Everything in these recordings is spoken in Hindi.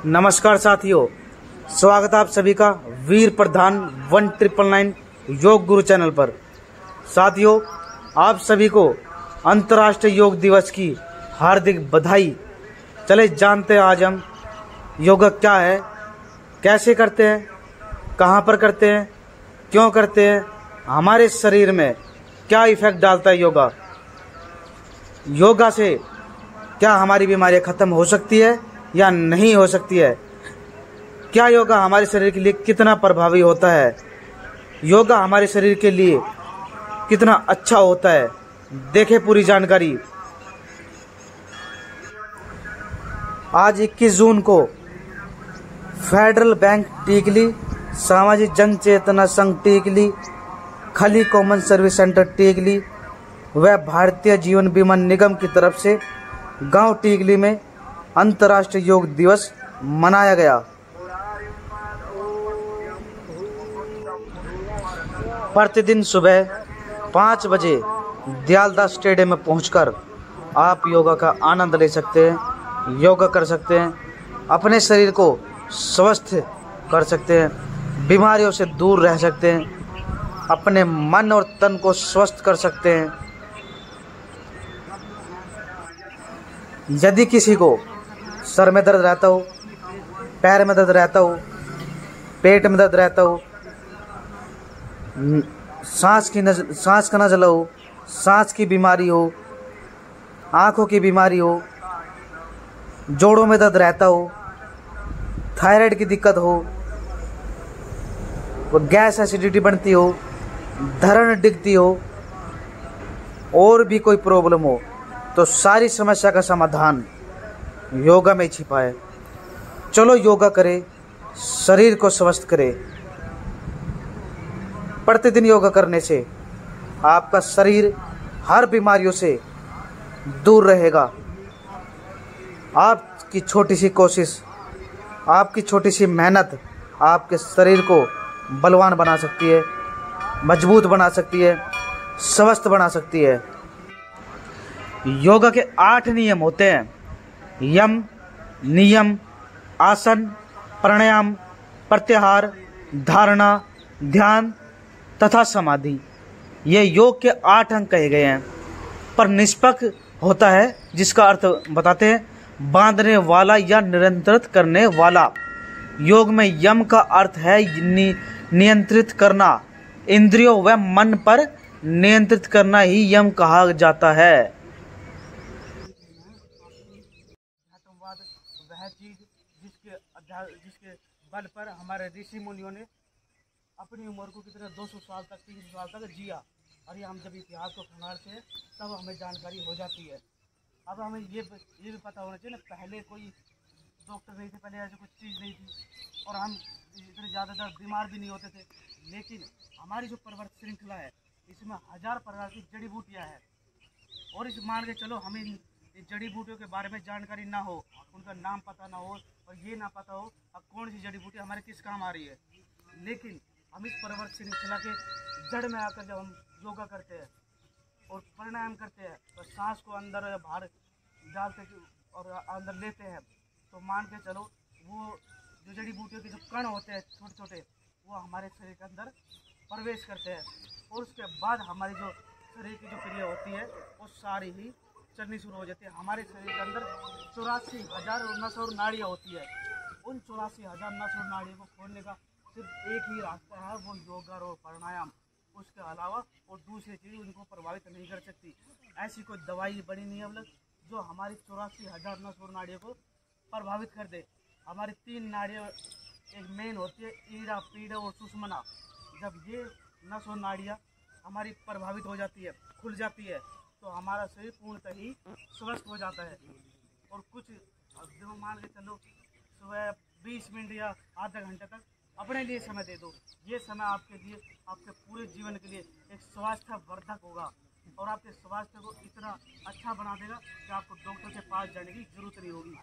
नमस्कार साथियों, स्वागत है आप सभी का वीर प्रधान 1999 योग गुरु चैनल पर। साथियों, आप सभी को अंतर्राष्ट्रीय योग दिवस की हार्दिक बधाई। चले जानते हैं आज हम योगा क्या है, कैसे करते हैं, कहां पर करते हैं, क्यों करते हैं, हमारे शरीर में क्या इफेक्ट डालता है योगा। योगा से क्या हमारी बीमारियां खत्म हो सकती है या नहीं हो सकती है, क्या योगा हमारे शरीर के लिए कितना प्रभावी होता है, योगा हमारे शरीर के लिए कितना अच्छा होता है, देखें पूरी जानकारी। आज 21 जून को फेडरल बैंक टीकली, सामाजिक जन चेतना संघ टीकली, खली कॉमन सर्विस सेंटर टीकली व भारतीय जीवन बीमा निगम की तरफ से गांव टीकली में अंतर्राष्ट्रीय योग दिवस मनाया गया। प्रतिदिन सुबह 5 बजे दयालदास स्टेडियम में पहुंचकर आप योगा का आनंद ले सकते हैं, योगा कर सकते हैं, अपने शरीर को स्वस्थ कर सकते हैं, बीमारियों से दूर रह सकते हैं, अपने मन और तन को स्वस्थ कर सकते हैं। यदि किसी को सर में दर्द रहता हो, पैर में दर्द रहता हो, पेट में दर्द रहता हो, सांस का नजला हो, सांस की बीमारी हो, आंखों की बीमारी हो, जोड़ों में दर्द रहता हो, थायराइड की दिक्कत हो, गैस एसिडिटी बनती हो, धरण डिगती हो, और भी कोई प्रॉब्लम हो, तो सारी समस्या का समाधान योगा में छिपा है। चलो योगा करें, शरीर को स्वस्थ करें। प्रतिदिन योगा करने से आपका शरीर हर बीमारियों से दूर रहेगा। आपकी छोटी सी कोशिश, आपकी छोटी सी मेहनत आपके शरीर को बलवान बना सकती है, मजबूत बना सकती है, स्वस्थ बना सकती है। योगा के 8 नियम होते हैं: यम, नियम, आसन, प्राणायाम, प्रत्याहार, धारणा, ध्यान तथा समाधि। ये योग के 8 अंग कहे गए हैं। पर निष्पक्ष होता है, जिसका अर्थ बताते हैं बांधने वाला या नियंत्रित करने वाला। योग में यम का अर्थ है नियंत्रित करना, इंद्रियों व मन पर नियंत्रित करना ही यम कहा जाता है। वह चीज जिसके बल पर हमारे ऋषि मुनियों ने अपनी उम्र को कितने 200 साल तक 300 साल तक जिया। और ये हम जब इतिहास को खंगालते हैं तब हमें जानकारी हो जाती है। अब हमें ये भी पता होना चाहिए ना, पहले कोई डॉक्टर नहीं थे, पहले ऐसी कुछ चीज़ नहीं थी, और हम इतने ज़्यादातर बीमार भी नहीं होते थे। लेकिन हमारी जो पर्वत श्रृंखला है, इसमें 1000 प्रकार की जड़ी बूटियाँ हैं। और इस मान के चलो हमें इस जड़ी बूटियों के बारे में जानकारी ना हो, उनका नाम पता ना हो, और ये ना पता हो अब कौन सी जड़ी बूटी हमारे किस काम आ रही है। लेकिन हम इस पर्वत श्रृंखला के जड़ में आकर जब हम योगा करते हैं और प्राणायाम करते हैं, तो सांस को अंदर बाहर डालते और अंदर लेते हैं, तो मान के चलो वो जो जड़ी बूटियों के जो कण होते हैं छोटे छोटे, वो हमारे शरीर के अंदर प्रवेश करते हैं। और उसके बाद हमारी जो शरीर की जो क्रिया होती है वो सारी ही चलनी शुरू हो जाती है। हमारे शरीर के अंदर 84,000 नस और नाड़ियाँ होती है। उन 84,000 नस और नाड़ियों को खोलने का सिर्फ एक ही रास्ता है, वो योगा और प्राणायाम। उसके अलावा और दूसरी चीज़ उनको प्रभावित नहीं कर सकती। ऐसी कोई दवाई बनी नहीं है अब जो हमारी 84,000 नस और नाड़ियों को प्रभावित कर दे। हमारी 3 नाड़ियाँ एक मेन होती है, ईड़ा, पीड़ा और सुषुम्ना। जब ये नस और नाड़ियाँ हमारी प्रभावित हो जाती है, खुल जाती है, तो हमारा शरीर पूर्णतः ही स्वस्थ हो जाता है। और कुछ जो मान के चलो सुबह 20 मिनट या आधा घंटे तक अपने लिए समय दे दो। ये समय आपके लिए, आपके पूरे जीवन के लिए एक स्वास्थ्य वर्धक होगा और आपके स्वास्थ्य को इतना अच्छा बना देगा कि आपको डॉक्टर के पास जाने की जरूरत नहीं होगी।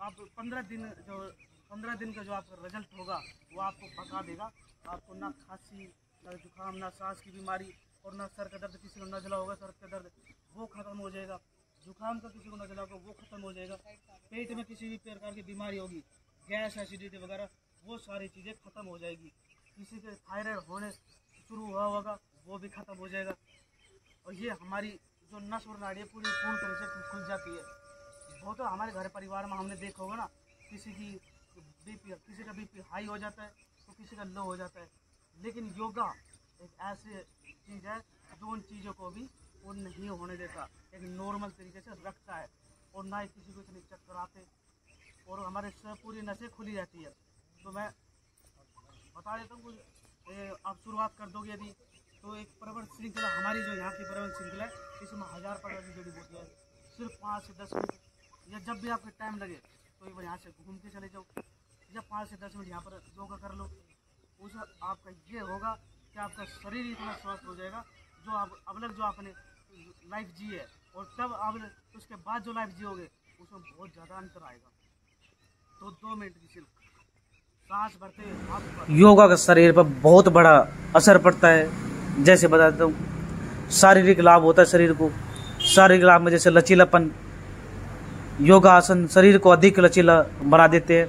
आप 15 दिन का जो आपका रिजल्ट होगा वो आपको बता देगा। आपको ना खांसी, ना जुकाम, ना सांस की बीमारी और ना सर का दर्द, किसी को नजला होगा सर का दर्द वो खत्म हो जाएगा। जुकाम का किसी को नजला होगा वो खत्म हो जाएगा। पेट में किसी भी प्रकार की बीमारी होगी गैस एसिडिटी वगैरह वो सारी चीज़ें ख़त्म हो जाएगी। किसी के थायराइड होने शुरू हुआ होगा वो भी ख़त्म हो जाएगा। और ये हमारी जो नस और नाड़ियाँ पूरी पूर्ण तरह से खुल जाती है। बहुत हमारे घर परिवार में हमने देखा होगा ना, किसी का बीपी हाई हो जाता है तो किसी का लो हो जाता है। लेकिन योगा एक ऐसी चीज़ है जो उन चीज़ों को भी वो नहीं होने देता, एक नॉर्मल तरीके से रखता है। और ना ही किसी को इतने चक्कर आते, और हमारे पूरी नसें खुली रहती है। तो मैं बता देता हूँ, आप शुरुआत कर दोगे यदि तो एक प्रबल श्रृंखला हमारी जो यहाँ की प्रबल श्रृंखला है, इसमें 1000 प्रकार की जड़ी बूटियाँ है। सिर्फ 5 से 10 मिनट या जब भी आपको टाइम लगे तो एक बार यहाँ से घूम के चले जाओ, या 5 से 10 मिनट यहाँ पर योगा कर लो। उससे आपका ये होगा कि आपका शरीर इतना स्वस्थ हो जाएगा, जो आप अब तक जो आपने लाइफ जी है और तब अब उसके बाद जो लाइफ जियोगे उसमें बहुत ज़्यादा अंतर आएगा। तो 2 मिनट की सिर्फ सांस भरते हुए हाथ ऊपर। योगा का शरीर पर बहुत बड़ा असर पड़ता है। जैसे बताता हूँ, शारीरिक लाभ होता है शरीर को। शारीरिक लाभ में जैसे लचीलापन, योगा आसन शरीर को अधिक लचीला बना देते हैं,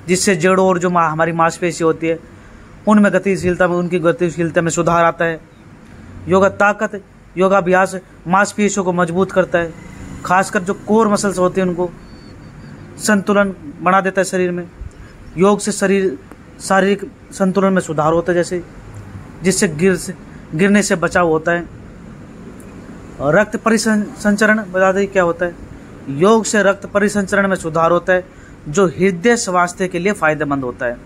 जिससे जड़ों और जो हमारी मांसपेशी होती है उनमें उनकी गतिशीलता में सुधार आता है। योगाभ्यास मांसपेशियों को मजबूत करता है, खासकर जो कोर मसल्स होते हैं उनको संतुलन बना देता है शरीर में। योग से शारीरिक संतुलन में सुधार होता है, जैसे जिससे गिरने से बचाव होता है। और रक्त परिसंचरण बता दें क्या होता है। योग से रक्त परिसंचरण में सुधार होता है, जो हृदय स्वास्थ्य के लिए फायदेमंद होता है।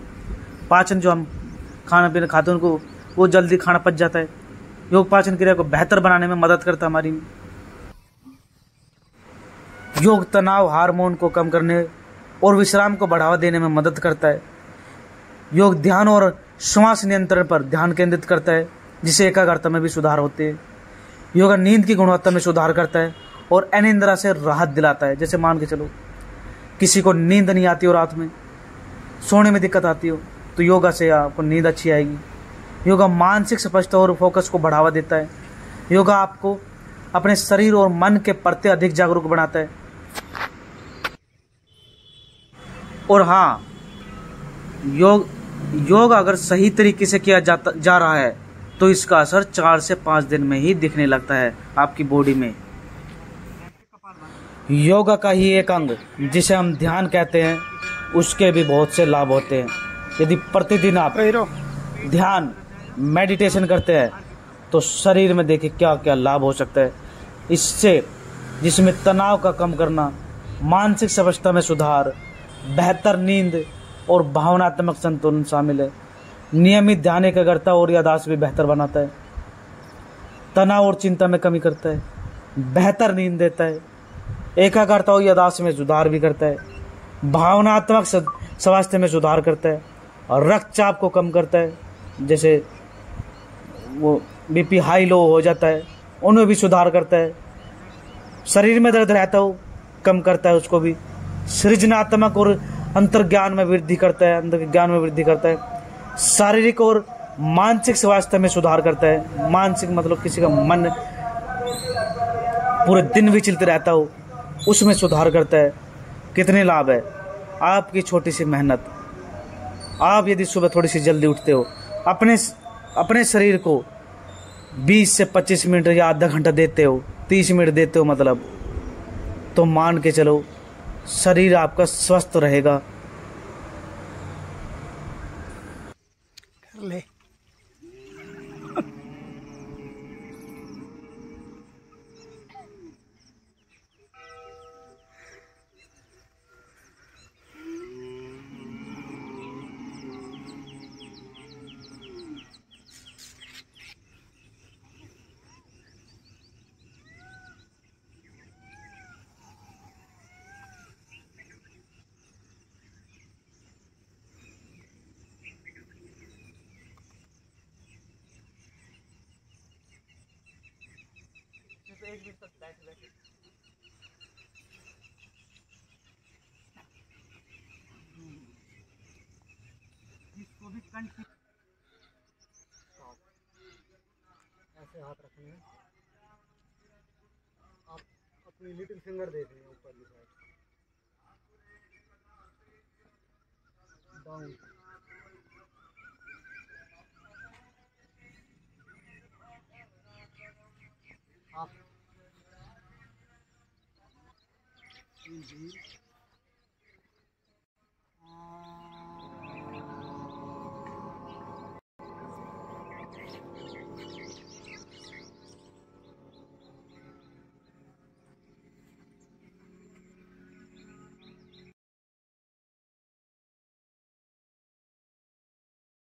पाचन, जो हम खाना पीना खाते हैं उनको वो जल्दी खाना पच जाता है। योग पाचन क्रिया को बेहतर बनाने में मदद करता है हमारी। योग तनाव हार्मोन को कम करने और विश्राम को बढ़ावा देने में मदद करता है। योग ध्यान और श्वास नियंत्रण पर ध्यान केंद्रित करता है, जिससे एकाग्रता में भी सुधार होते हैं। योगा नींद की गुणवत्ता में सुधार करता है और अनिद्रा से राहत दिलाता है। जैसे मान के चलो किसी को नींद नहीं आती हो, रात में सोने में दिक्कत आती हो, तो योगा से आपको नींद अच्छी आएगी। योगा मानसिक स्पष्टता और फोकस को बढ़ावा देता है। योगा आपको अपने शरीर और मन के प्रति अधिक जागरूक बनाता है। और हाँ, योग अगर सही तरीके से किया जा रहा है तो इसका असर 4 से 5 दिन में ही दिखने लगता है आपकी बॉडी में। योगा का ही एक अंग जिसे हम ध्यान कहते हैं, उसके भी बहुत से लाभ होते हैं। यदि प्रतिदिन आप ध्यान मेडिटेशन करते हैं तो शरीर में देखिए क्या क्या लाभ हो सकता है इससे, जिसमें तनाव का कम करना, मानसिक स्वस्थता में सुधार, बेहतर नींद और भावनात्मक संतुलन शामिल है। नियमित ध्यान एकाग्रता और याददाश्त भी बेहतर बनाता है, तनाव और चिंता में कमी करता है, बेहतर नींद देता है, एकाग्रता और याददाश्त में सुधार भी करता है, भावनात्मक स्वास्थ्य में सुधार करता है और रक्तचाप को कम करता है। जैसे वो बीपी हाई लो हो जाता है उनमें भी सुधार करता है। शरीर में दर्द रहता हो कम करता है उसको भी। सृजनात्मक और अंतर्ज्ञान में वृद्धि करता है। शारीरिक और मानसिक स्वास्थ्य में सुधार करता है। मानसिक मतलब किसी का मन पूरे दिन विचलित रहता हो, उसमें सुधार करता है। कितने लाभ है। आपकी छोटी सी मेहनत, आप यदि सुबह थोड़ी सी जल्दी उठते हो, अपने शरीर को 20 से 25 मिनट या आधा घंटा देते हो, 30 मिनट देते हो मतलब, तो मान के चलो शरीर आपका स्वस्थ रहेगा। कर ले। सिर्फ 1 मिनट तक बैठे इसको भी ऐसे हाथ रखने हैं। आप अपनी लिटिल फिंगर देख रहे हैं ऊपर की साइड। डाउन। अप। इनहेल।